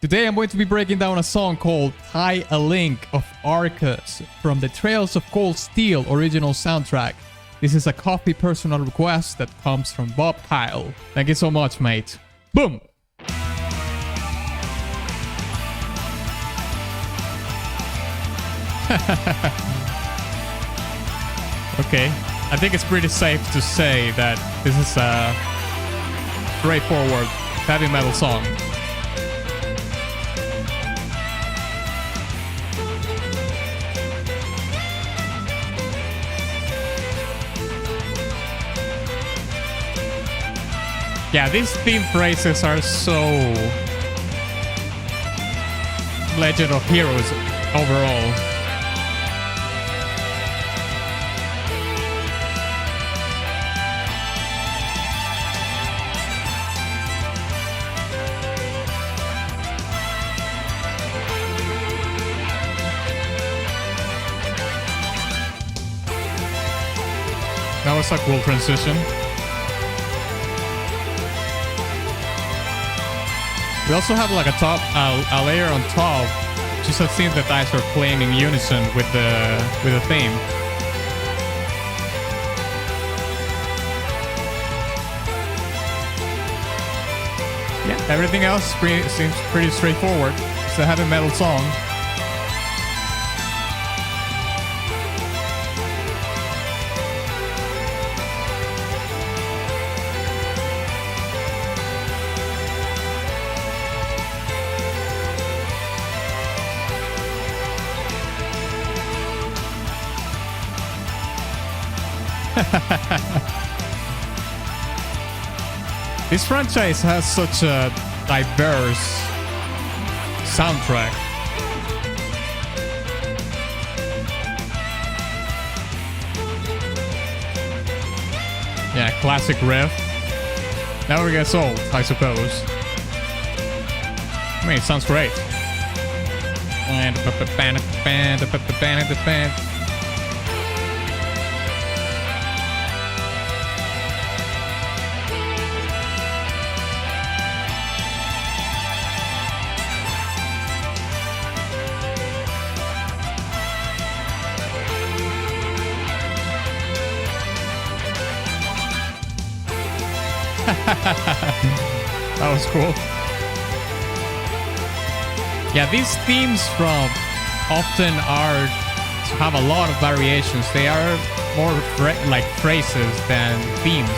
Today I'm going to be breaking down a song called Tie a Link of ARCUS from the Trails of Cold Steel original soundtrack. This is a coffee personal request that comes from Bob Kyle. Thank you so much, mate. Boom! Okay, I think it's pretty safe to say that this is a straightforward heavy metal song. Yeah, these theme phrases are so Legend of Heroes overall. That was a cool transition. We also have like a layer on top, just a synthesizer playing in unison with the theme. Yeah, everything else seems pretty straightforward. It's a heavy metal song. This franchise has such a diverse soundtrack. Yeah, classic riff. Never gets old, I suppose. I mean, it sounds great. That was cool. Yeah, these themes from often have a lot of variations. They are more like phrases than themes.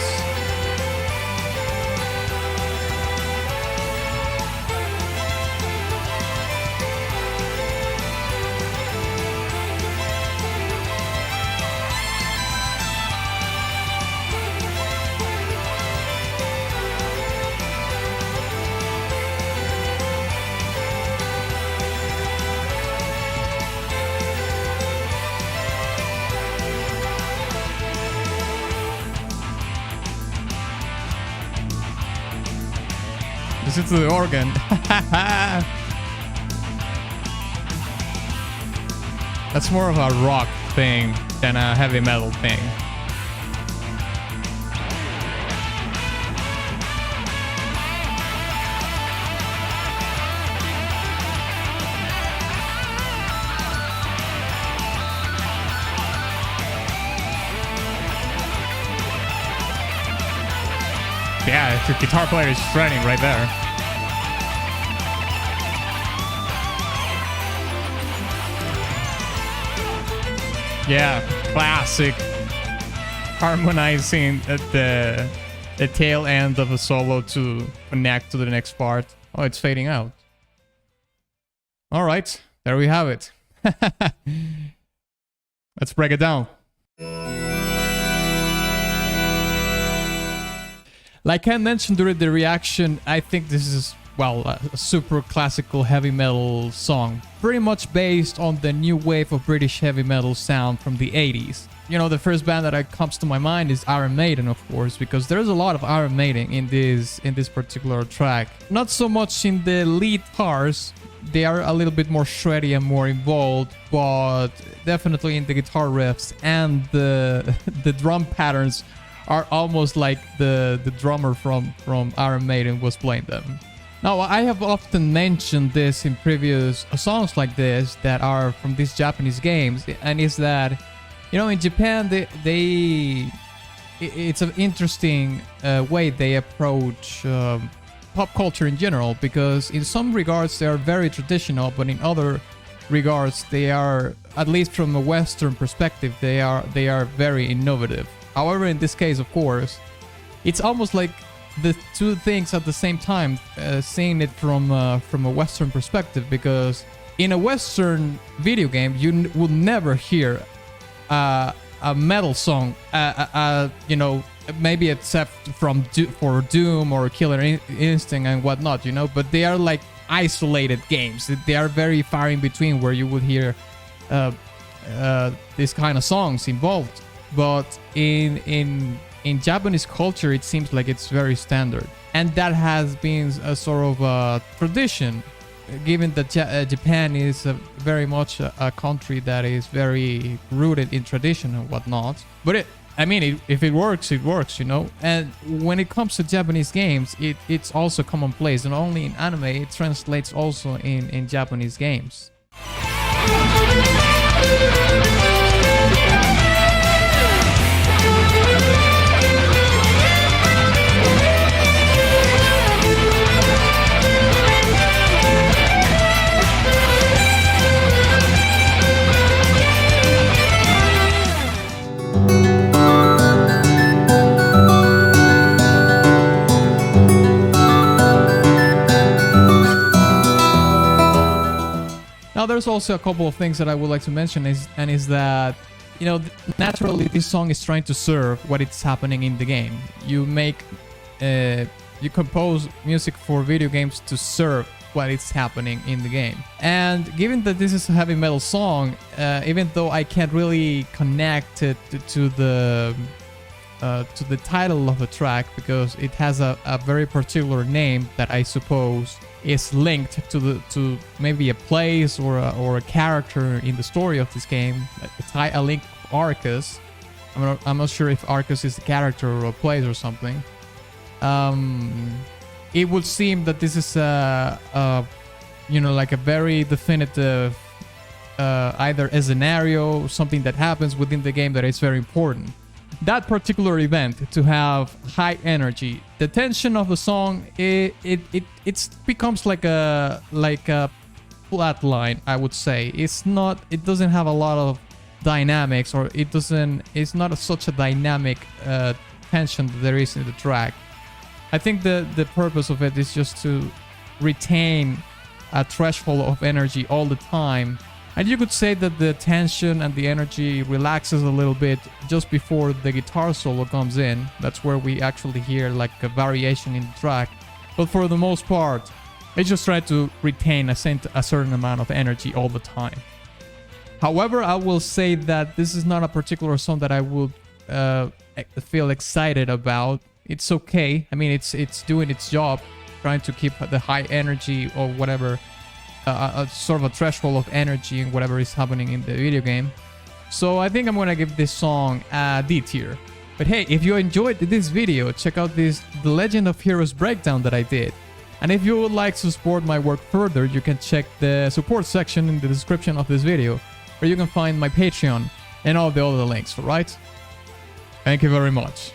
Listen to the organ. That's more of a rock thing than a heavy metal thing. Yeah, the guitar player is shredding right there. Yeah, classic harmonizing at the tail end of a solo to connect to the next part. Oh, it's fading out. All right, there we have it. Let's break it down. Like I mentioned during the reaction, I think this is, well, a super classical heavy metal song. Pretty much based on the new wave of British heavy metal sound from the 80s. You know, the first band that comes to my mind is Iron Maiden, of course, because there's a lot of Iron Maiden in this particular track. Not so much in the lead parts. They are a little bit more shreddy and more involved, but definitely in the guitar riffs and the drum patterns are almost like the drummer from Iron Maiden was playing them. Now, I have often mentioned this in previous songs like this that are from these Japanese games, and is that, you know, in Japan, it's an interesting way they approach pop culture in general, because in some regards they are very traditional, but in other regards they are, at least from a Western perspective, they are very innovative. However, in this case, of course, it's almost like the two things at the same time, seeing it from a Western perspective, because in a Western video game you will never hear a metal song, you know, maybe except for Doom or Killer Instinct and whatnot, you know, but they are like isolated games. They are very far in between where you would hear these kind of songs involved. But in Japanese culture, it seems like it's very standard, and that has been a sort of a tradition, given that Japan is very much a country that is very rooted in tradition and whatnot. But if it works, it works, you know. And when it comes to Japanese games, it's also commonplace, and only in anime it translates also in Japanese games. Now, there's also a couple of things that I would like to mention, is that, you know, naturally this song is trying to serve what is happening in the game. You compose music for video games to serve what is happening in the game. And given that this is a heavy metal song, even though I can't really connect it to the title of the track, because it has a very particular name that I suppose is linked to maybe a place or a character in the story of this game, a link ARCUS. I'm not sure if ARCUS is a character or a place or something. It would seem that this is you know, like a very definitive either a scenario, something that happens within the game that is very important. That particular event to have high energy, the tension of the song, it becomes like a flat line, I would say. It doesn't have a lot of dynamics, or it's not such a dynamic tension that there is in the track. I think the purpose of it is just to retain a threshold of energy all the time. And you could say that the tension and the energy relaxes a little bit just before the guitar solo comes in. That's where we actually hear like a variation in the track. But for the most part, they just try to retain a certain amount of energy all the time. However, I will say that this is not a particular song that I would feel excited about. It's okay. I mean, it's doing its job, trying to keep the high energy or whatever, a sort of a threshold of energy in whatever is happening in the video game. So I think I'm gonna give this song a D tier. But hey, if you enjoyed this video, check out the Legend of Heroes breakdown that I did. And if you would like to support my work further, you can check the support section in the description of this video, where you can find my Patreon and all the other links, alright? Thank you very much.